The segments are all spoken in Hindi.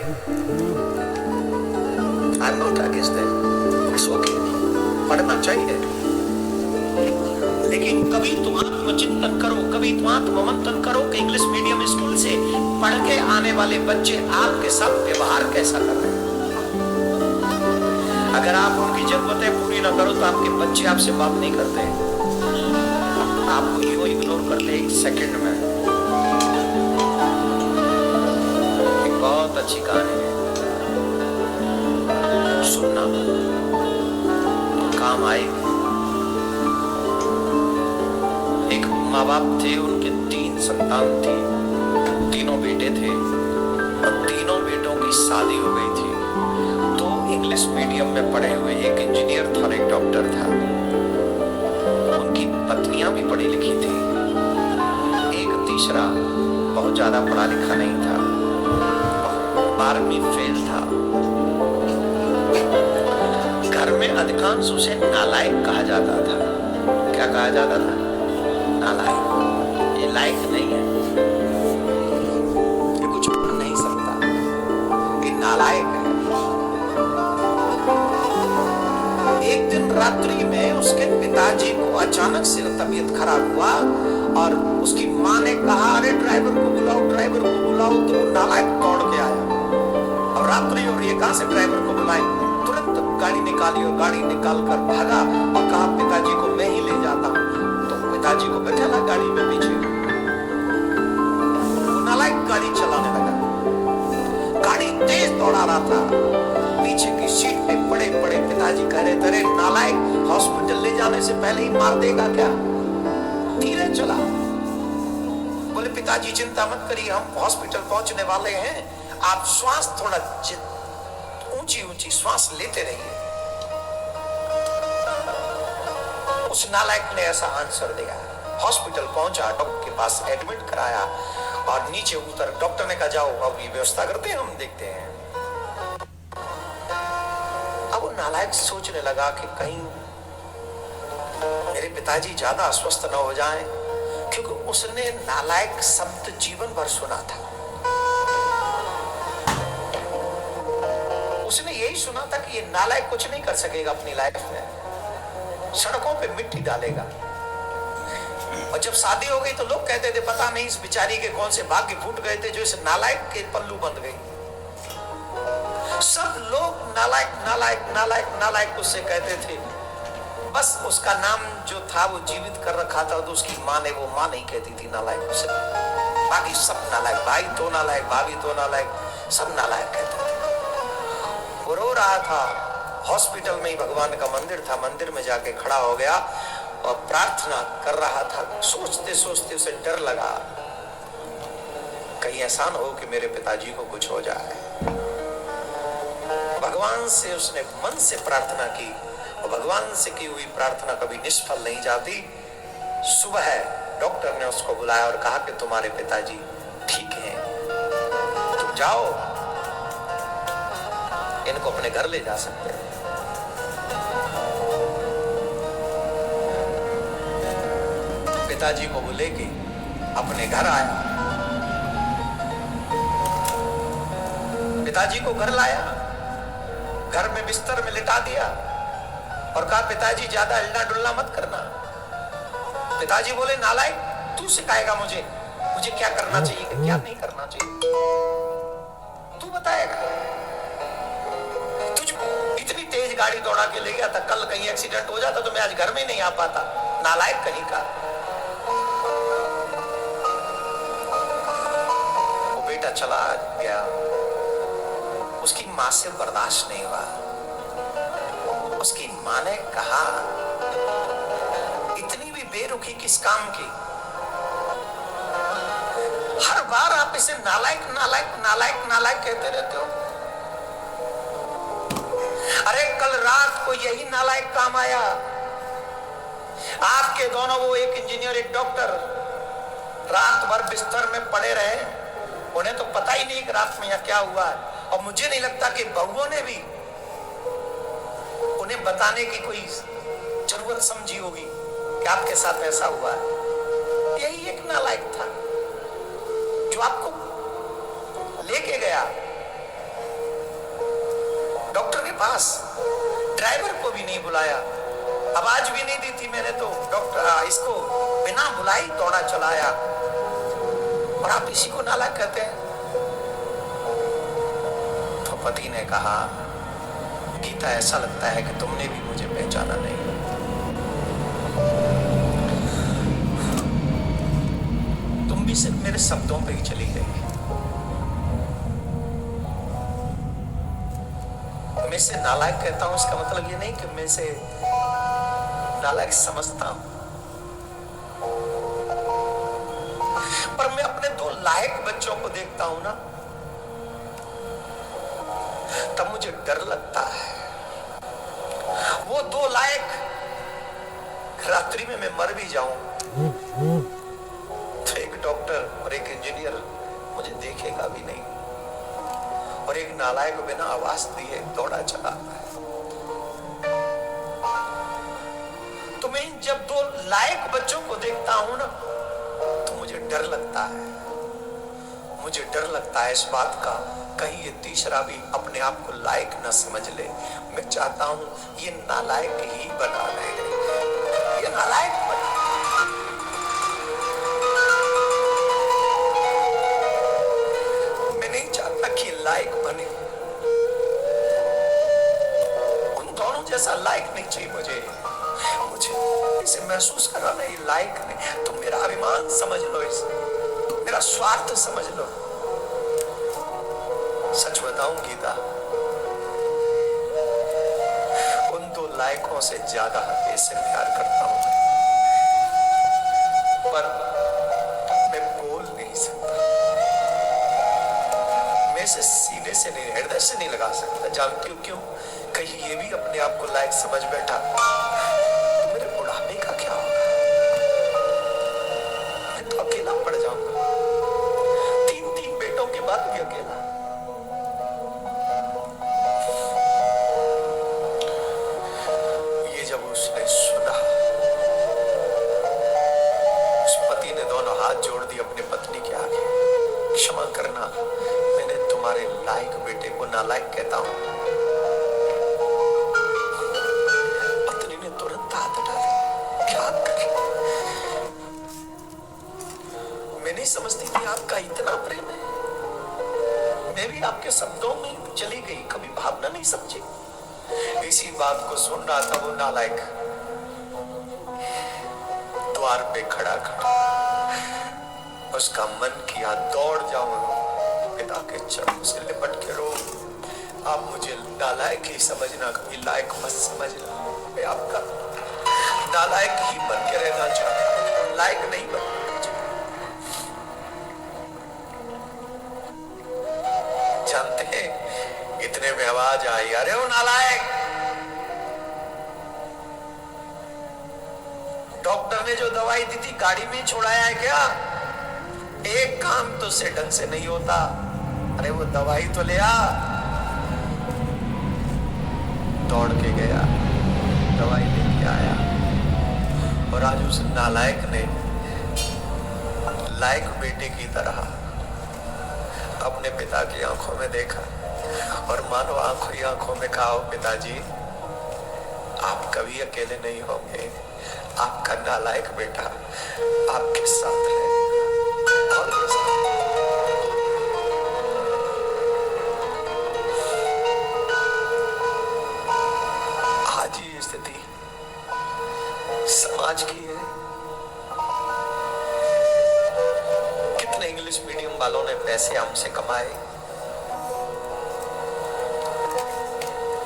I am not against that, it's okay, पढ़ना चाहिए। लेकिन कभी तुम आत्मचिंतन करो, कभी तुम आत्ममंथन करो कि इंग्लिश मीडियम स्कूल से पढ़ के आने वाले बच्चे आपके साथ व्यवहार कैसा कर रहे हैं। अगर आप उनकी जरूरतें पूरी ना करो तो आपके बच्चे आपसे बात नहीं करते, आपको यूं इग्नोर करते एक सेकंड में। एक बहुत अच्छी कहानी है, सुनना, काम आएगी। एक माँ बाप थे, उनके 3 संतान थी, तीनों बेटे थे और तीनों बेटों की शादी हो गई थी। तो इंग्लिश मीडियम में पढ़े हुए एक इंजीनियर था और एक डॉक्टर था। उनकी पत्नियां भी पढ़ी लिखी थी। एक तीसरा बहुत ज्यादा पढ़ा लिखा नहीं था, 12वीं फेल था। घर में अधिकांश उसे नालायक कहा जाता था। क्या कहा जाता था? नालायक। ये लायक नहीं है, ये कुछ पढ़ नहीं सकता, ये नालायक है। एक दिन रात्रि में उसके पिताजी को अचानक से तबीयत खराब हुआ और उसकी माँ ने कहा, अरे ड्राइवर को बुलाओ, ड्राइवर को बुलाओ। तो वो नालायक दौड़ के आया। अब रात्रि और ये कहां से ड्राइवर को बुलाए? तुरंत गाड़ी निकाली और गाड़ी निकाल कर भागा और कहा, पिताजी को मैं ही ले जाता हूं। तो पिताजी को बैठा ला गाड़ी में पीछे। वो नालायक गाड़ी चलाने लगा, गाड़ी तेज दौड़ा रहा था। पीछे की सीट पे पड़े पड़े पिताजी कह रहे थे, नालायक, हॉस्पिटल ले जाने से पहले ही मार देगा क्या? धीरे चला। बोले, पिताजी चिंता मत करिए, हम हॉस्पिटल पहुंचने वाले हैं, आप श्वास थोड़ा ऊंची ऊंची श्वास लेते रहिए। उस नालायक ने ऐसा आंसर दिया। हॉस्पिटल पहुंचा, डॉक्टर के पास एडमिट कराया और नीचे उतर। डॉक्टर ने कहा, जाओ अब ये व्यवस्था करते हैं, हम देखते हैं। अब वो नालायक सोचने लगा कि कहीं मेरे पिताजी ज्यादा अस्वस्थ न हो जाएं, क्योंकि उसने नालायक शब्द जीवन भर सुना था। उसने यही सुना था कि ये नालायक कुछ नहीं कर सकेगा अपनी लाइफ में, सड़कों पे मिट्टी डालेगा। और जब शादी हो गई तो लोग कहते थे, पता नहीं इस बिचारी के कौन से भाग्य फूट गए थे जो इस नालायक के पल्लू बंध गई। सब लोग नालायक नालायक नालायक नालायक उससे कहते थे। बस उसका नाम जो था वो जीवित कर रखा था, तो उसकी माँ ने वो माँ नहीं कहती थी नालायक उसे। बाकी सब नालायक, भाई तो नालायक, भाभी तो नालायक, सब नालायक कहते थे। वो रो रहा था। हॉस्पिटल में ही भगवान का मंदिर था, मंदिर में जाके खड़ा हो गया और प्रार्थना कर रहा था। सोचते सोचते उसे डर लगा, कहीं ऐसा न हो कि मेरे पिताजी को कुछ हो जाए। भगवान से उसने मन से प्रार्थना की और भगवान से की हुई प्रार्थना कभी निष्फल नहीं जाती। सुबह डॉक्टर ने उसको बुलाया और कहा कि तुम्हारे पिताजी ठीक हैं, तुम जाओ, इनको अपने घर ले जा सकते हैं। पिताजी को वो लेके अपने घर आया। पिताजी को घर लाया, घर में बिस्तर में लिटा दिया और कहा, पिताजी ज्यादा हिलना डुलना मत करना। पिताजी बोले, नालायक, तू सिखाएगा मुझे क्या करना चाहिए, क्या नहीं करना चाहिए, तू बताएगा। तुझ इतनी तेज गाड़ी दौड़ा के ले गया था, कल कहीं एक्सीडेंट हो जाता तो मैं आज घर में नहीं आ पाता। नालायक कहीं का। वो बेटा चला गया, उसकी मां से बर्दाश्त नहीं हुआ। उसकी मां ने कहा, इतनी भी बेरुखी किस काम की? हर बार आप इसे नालायक नालायक नालायक नालायक कहते रहते हो। अरे कल रात को यही नालायक काम आया। आपके दोनों, वो एक इंजीनियर एक डॉक्टर, रात भर बिस्तर में पड़े रहे। उन्हें तो पता ही नहीं कि रात में यहाँ क्या हुआ है। और मुझे नहीं लगता कि बहुओं ने भी उन्हें बताने की कोई जरूरत समझी होगी कि आपके साथ ऐसा हुआ है। यही एक नालायक था जो आपको लेके गया पास, ड्राइवर को भी नहीं बुलाया, आवाज भी नहीं दी थी मैंने, तो डॉक्टर इसको बिना बुलाई दौड़ा चलाया, और आप इसी को नालायक कहते हैं। तो पति ने कहा, गीता ऐसा लगता है कि तुमने भी मुझे पहचाना नहीं। तुम भी सिर्फ मेरे शब्दों पे ही चली गई। मैं इसे नालायक कहता हूं, इसका मतलब ये नहीं कि मैं इसे नालायक समझता हूं, पर मैं अपने दो लायक बच्चों को देखता हूं ना, तब मुझे डर लगता है। वो दो लायक, रात्रि में मैं मर भी जाऊं तो एक डॉक्टर और एक इंजीनियर मुझे देखेगा भी नहीं, और एक नालायक बिना आवाज दिए दौड़ा चला। तो मैं जब दो लायक बच्चों को देखता हूं ना, तो मुझे डर लगता है। मुझे डर लगता है इस बात का, कहीं ये तीसरा भी अपने आप को लायक न समझ ले। मैं चाहता हूं ये नालायक ही बना रहे, ये नालायक बना। मैं नहीं चाहता कि लायक बने, उन दोनों जैसा लायक नहीं चाहिए मुझे। मुझे इसे महसूस कराना, ये लायक नहीं। तुम मेरा अभिमान समझ लो, इसे मेरा स्वार्थ समझ लो। सच बताऊं गीता, उन दो लायकों से ज्यादा इससे प्यार करता हूं, पर मैं बोल नहीं सकता। मैं इसे सीने से नहीं, हृदय से नहीं लगा सकता। जानती हूं क्यों? कहीं ये भी अपने आप को लायक समझ बैठा तो मेरे बुढ़ापे का क्या होगा? मैं तो अकेला पड़ जाऊंगा, 3 बेटों के बाद भी अकेला। जब उसने सुना, उस पति ने दोनों हाथ जोड़ दिए अपने पत्नी के आगे। क्षमा करना, मैंने तुम्हारे लायक बेटे को नालायक कहता हूं। पत्नी ने तुरंत हाथ हटा दिया। क्या कर, मैं नहीं समझती थी आपका इतना प्रेम है। मैं भी आपके शब्दों में चली गई, कभी भावना नहीं समझी। इसी बात को सुन रहा था वो नालायक द्वार पे खड़ा खड़ा, उसका मन किया दौड़ जाऊं पिता के चरणों से लिपट के रो, आप मुझे नालायक ही समझना, कभी लायक मत समझना। मैं आपका नालायक ही बन के रहना चाहता हूं, लायक नहीं बनना। जानते हैं, इतने में आवाज आई, अरे वो नालायक, डॉक्टर ने जो दवाई दी थी गाड़ी में छोड़ाया है क्या? एक काम तो से ढंग से नहीं होता। अरे वो दवाई तो ले आ। दौड़ के गया, दवाई लेके आया, और आज उस नालायक ने लायक बेटे की तरह अपने पिता की आंखों में देखा, और मानो आंखों ही आंखों में कहा, पिताजी आप कभी अकेले नहीं होंगे, आपका नालायक बेटा आपके साथ है। और आज ये स्थिति समाज की है। कितने इंग्लिश मीडियम वालों ने पैसे हमसे कमाए,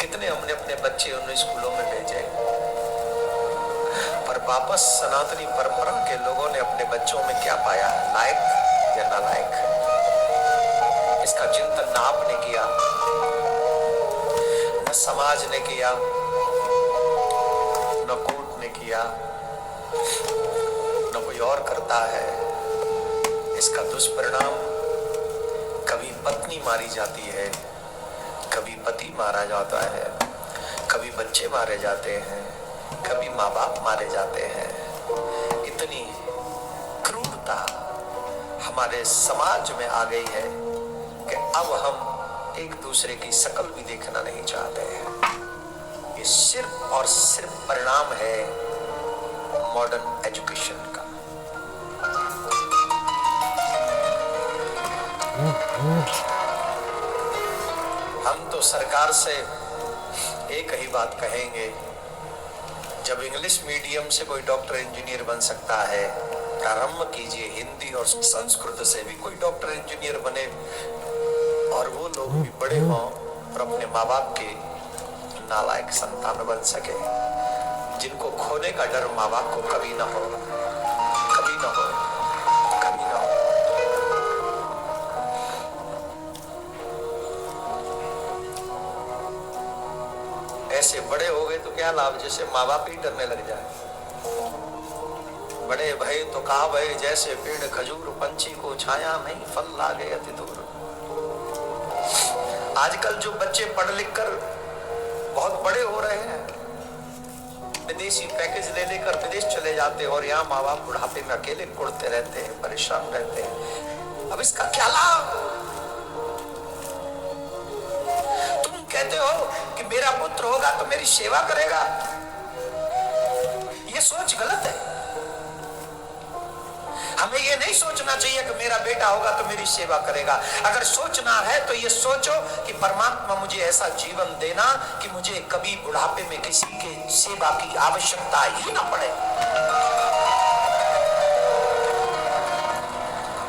कितने हमने अपने बच्चे उन स्कूलों में भेजे, पर वापस सनातनी परंपरा के लोगों ने अपने बच्चों में क्या पाया? लायक या नालायक? इसका चिंतन न आपने किया, न समाज ने किया, न कोर्ट ने किया, न कोई और करता है। इसका दुष्परिणाम, कभी पत्नी मारी जाती है, कभी पति मारा जाता है, कभी बच्चे मारे जाते हैं, कभी माँ बाप मारे जाते हैं। इतनी क्रूरता हमारे समाज में आ गई है कि अब हम एक दूसरे की शक्ल भी देखना नहीं चाहते हैं। ये सिर्फ और सिर्फ परिणाम है मॉडर्न एजुकेशन का। हम तो सरकार से एक ही बात कहेंगे, जब इंग्लिश मीडियम से कोई डॉक्टर इंजीनियर बन सकता है, प्रारंभ कीजिए हिंदी और संस्कृत से भी कोई डॉक्टर इंजीनियर बने, और वो लोग भी बड़े हों और अपने माँ बाप के नालायक संतान बन सके, जिनको खोने का डर माँ बाप को कभी ना हो, कभी ना हो, कभी ना हो। ऐसे बड़े हो गए तो क्या लाभ, जैसे माँ बाप ही डरने लग जाए। बड़े भय तो कहा भय, जैसे पेड़ खजूर, पंछी को छाया नहीं, फल लागे अति दूर। आजकल जो बच्चे पढ़ लिख कर बहुत बड़े हो रहे हैं, विदेशी पैकेज ले लेकर विदेश चले जाते हैं, और यहाँ माँ बाप बुढ़ापे में अकेले कुड़ते रहते हैं, परेशान रहते हैं। अब इसका क्या लाभ? तुम कहते हो कि मेरा पुत्र होगा तो मेरी सेवा करेगा, ये सोच गलत है। हमें ये नहीं सोचना चाहिए कि मेरा बेटा होगा तो मेरी सेवा करेगा। अगर सोचना है तो ये सोचो कि परमात्मा मुझे ऐसा जीवन देना कि मुझे कभी बुढ़ापे में किसी के सेवा की आवश्यकता ही ना पड़े।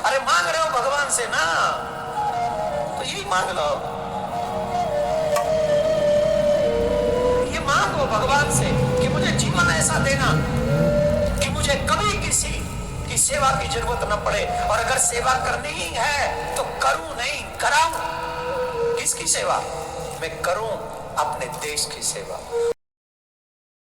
अरे मांग रहे हो भगवान से ना, तो यही मांग लो, ये मांगो भगवान से कि मुझे जीवन ऐसा देना कि मुझे कभी किसी की सेवा की जरूरत न पड़े, और अगर सेवा करनी ही है तो करूं नहीं कराऊं। किसकी सेवा? मैं करूं अपने देश की सेवा।